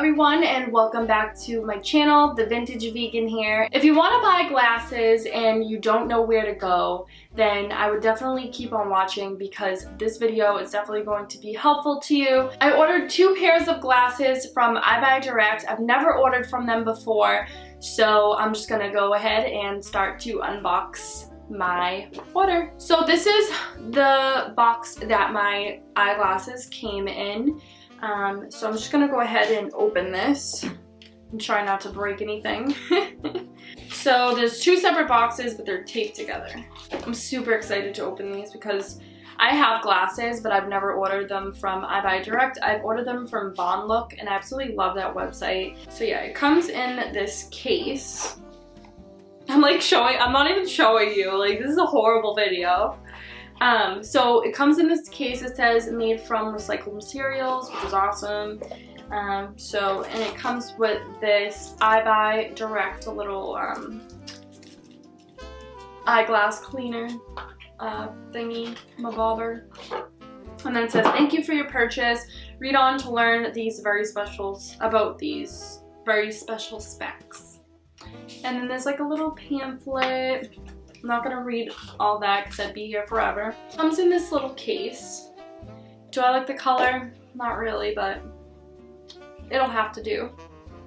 everyone, and welcome back to my channel, The Vintage Vegan here. If you want to buy glasses and you don't know where to go, then I would definitely keep on watching because this video is definitely going to be helpful to you. I ordered 2 pairs of glasses from Eyebuydirect. I've never ordered from them before, so I'm just gonna go ahead and start to unbox my order. So this is the box that my eyeglasses came in. So I'm just gonna go ahead and open this and try not to break anything. So there's 2 separate boxes, but they're taped together. I'm super excited to open these because I have glasses, but I've never ordered them from Eyebuydirect. I've ordered them from Look, and I absolutely love that website. So yeah, it comes in this case. I'm not even showing you, like this is a horrible video. So it comes in this case. It says made from recycled materials, which is awesome. And it comes with this Eyebuydirect, a little eyeglass cleaner thingy, mabobber. And then it says, thank you for your purchase. Read on to learn about these very special specs. And then there's like a little pamphlet. I'm not gonna read all that because I'd be here forever. Comes in this little case. Do I like the color? Not really, but it'll have to do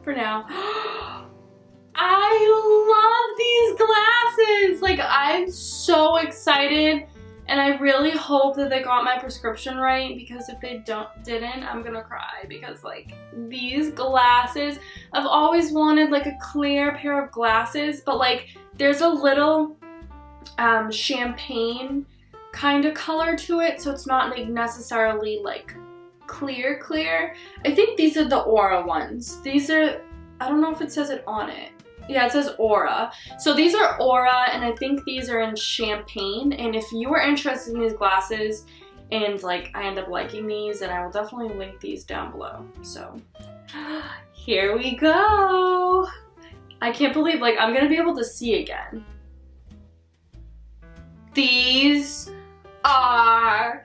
for now. I love these glasses! Like, I'm so excited, and I really hope that they got my prescription right, because if they didn't, I'm gonna cry, because like these glasses, I've always wanted like a clear pair of glasses, but like there's a little champagne kind of color to it, so it's not like necessarily like clear. I think these are the Aura ones. These are, I don't know if it says it on it. Yeah, it says Aura. So these are Aura, and I think these are in champagne. And if you are interested in these glasses and like I end up liking these, then I will definitely link these down below. So here we go. I can't believe like I'm gonna be able to see again. These are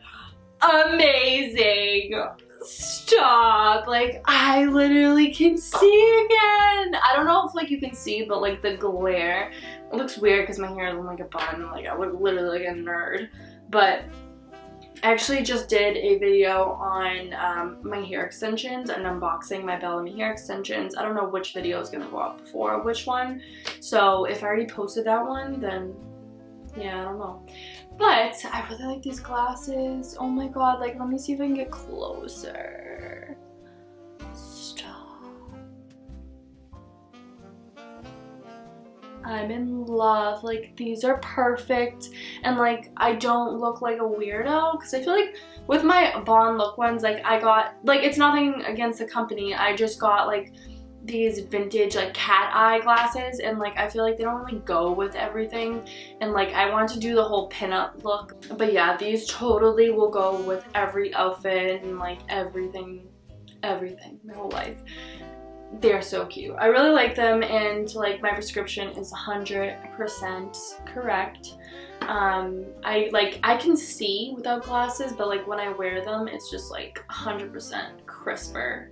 amazing. Stop. Like, I literally can see again. I don't know if like you can see, but like the glare, it looks weird because my hair is in like a bun. Like I look literally like a nerd. But I actually just did a video on my hair extensions and unboxing my Bellamy hair extensions. I don't know which video is gonna go up before which one. So if I already posted that one, then yeah, I don't know. But I really like these glasses. Oh my god, like let me see if I can get closer. Stop. I'm in love. Like these are perfect, and like I don't look like a weirdo, because I feel like with my Look ones, like I got, like it's nothing against the company, I just got like these vintage like cat eye glasses, and like I feel like they don't really go with everything, and like I want to do the whole pinup look. But yeah, these totally will go with every outfit and like everything, my whole life. They're so cute. I really like them, and like my prescription is 100% correct. I can see without glasses, but like when I wear them, it's just like 100% crisper.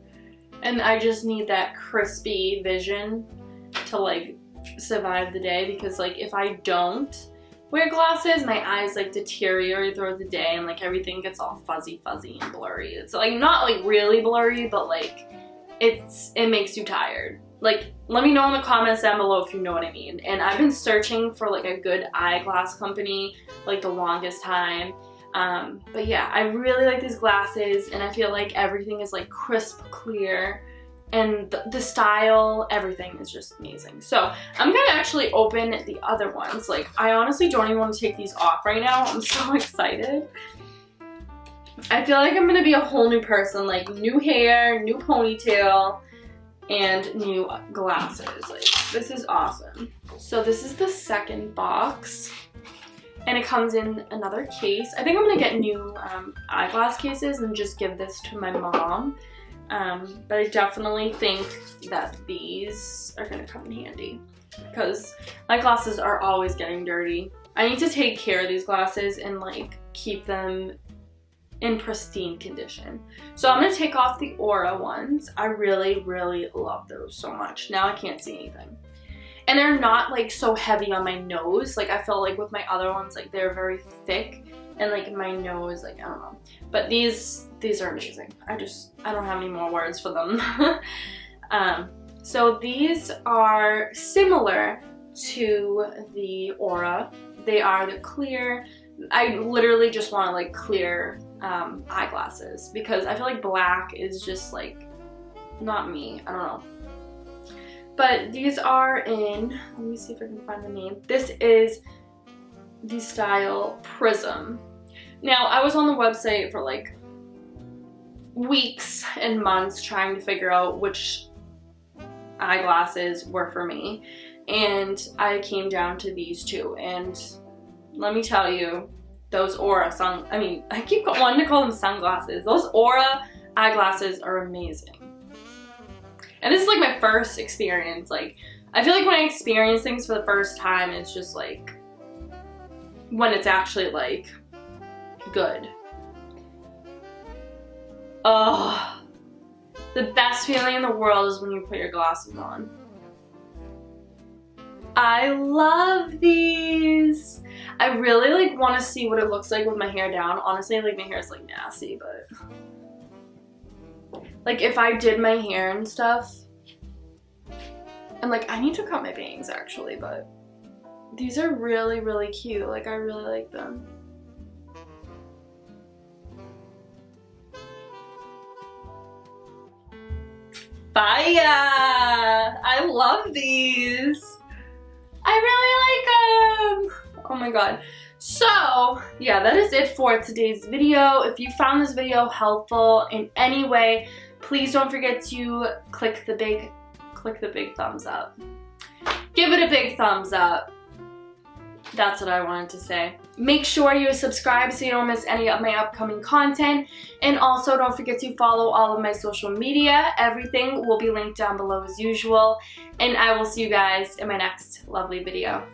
And I just need that crispy vision to like survive the day, because like if I don't wear glasses, my eyes like deteriorate throughout the day, and like everything gets all fuzzy and blurry. It's like not like really blurry, but like it makes you tired. Like let me know in the comments down below if you know what I mean. And I've been searching for like a good eyeglass company like the longest time. But yeah, I really like these glasses, and I feel like everything is like crisp, clear, and the style, everything is just amazing. So I'm gonna actually open the other ones. Like I honestly don't even want to take these off right now. I'm so excited. I feel like I'm gonna be a whole new person, like new hair, new ponytail, and new glasses. Like this is awesome. So this is the second box. And it comes in another case. I think I'm gonna get new eyeglass cases and just give this to my mom. But I definitely think that these are gonna come in handy, because my glasses are always getting dirty. I need to take care of these glasses and like keep them in pristine condition. So I'm gonna take off the Aura ones. I really, really love those so much. Now I can't see anything. And they're not like so heavy on my nose. Like I feel like with my other ones, like they're very thick and like my nose, like I don't know. But these are amazing. I don't have any more words for them. So these are similar to the Aura. They are the clear. I literally just want like clear eyeglasses because I feel like black is just like not me. I don't know. But these are in, let me see if I can find the name. This is the style Prism. Now I was on the website for like weeks and months trying to figure out which eyeglasses were for me, and I came down to these two, and let me tell you, those Aura I keep wanting to call them sunglasses. Those Aura eyeglasses are amazing. And this is like my first experience. Like, I feel like when I experience things for the first time, it's just like when it's actually like good. Oh, the best feeling in the world is when you put your glasses on. I love these. I really like want to see what it looks like with my hair down. Honestly, like my hair is like nasty, but like if I did my hair and stuff, and like I need to cut my bangs actually, but these are really, really cute. Like I really like them. Fire! I love these. I really like them. Oh my god. So yeah, that is it for today's video. If you found this video helpful in any way, please don't forget to click the big thumbs up. Give it a big thumbs up. That's what I wanted to say. Make sure you subscribe so you don't miss any of my upcoming content. And also don't forget to follow all of my social media. Everything will be linked down below as usual. And I will see you guys in my next lovely video.